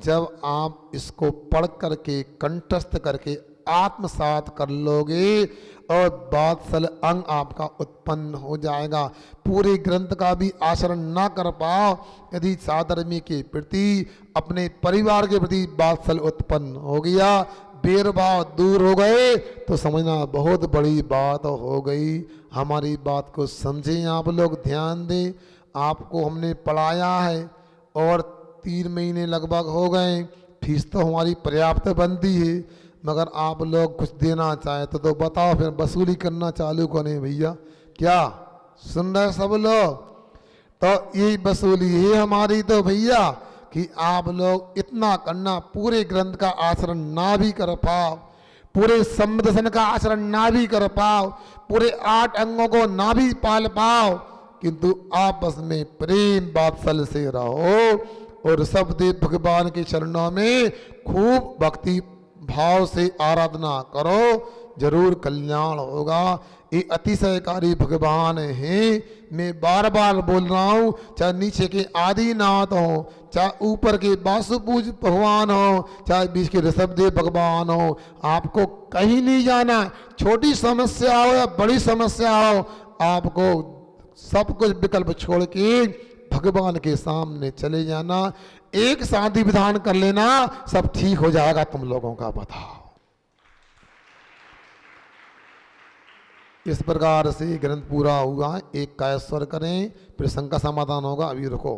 जब आप इसको पढ़ करके कंठस्थ करके आत्मसात कर लोगे और वात्सल्य अंग आपका उत्पन्न हो जाएगा। पूरे ग्रंथ का भी आचरण ना कर पाओ, यदि साधर्मी के प्रति अपने परिवार के प्रति वात्सल्य उत्पन्न हो गया, भेदभाव दूर हो गए, तो समझना बहुत बड़ी बात हो गई। हमारी बात को समझें, आप लोग ध्यान दें। आपको हमने पढ़ाया है और 3 महीने लगभग हो गए, फीस तो हमारी पर्याप्त बनती है, मगर आप लोग कुछ देना चाहते तो बताओ, फिर वसूली करना चालू करें भैया। क्या सुन रहे सब लोग? तो यही वसूली है हमारी तो भैया कि आप लोग इतना करना, पूरे ग्रंथ का आचरण ना भी कर पाओ, पूरे संदर्शन का आचरण ना भी कर पाओ, पूरे 8 अंगों को ना भी पाल पाओ, किंतु आपस में प्रेम वात्सल्य से रहो और सब देव भगवान के चरणों में खूब भक्ति भाव से आराधना करो, जरूर कल्याण होगा। ये अतिशयकारी भगवान हैं। मैं बार बार बोल रहा हूँ, चाहे नीचे के आदिनाथ हो, चाहे ऊपर के वासुपूज भगवान हो, चाहे बीच के ऋषभदेव भगवान हो, आपको कहीं नहीं जाना। छोटी समस्या हो या बड़ी समस्या हो, आपको सब कुछ विकल्प छोड़ के भगवान के सामने चले जाना, एक शांति विधान कर लेना, सब ठीक हो जाएगा। तुम लोगों का बताओ। इस प्रकार से ग्रंथ पूरा हुआ। एक का स्वर करें, फिर शंका समाधान होगा। अभी रुको।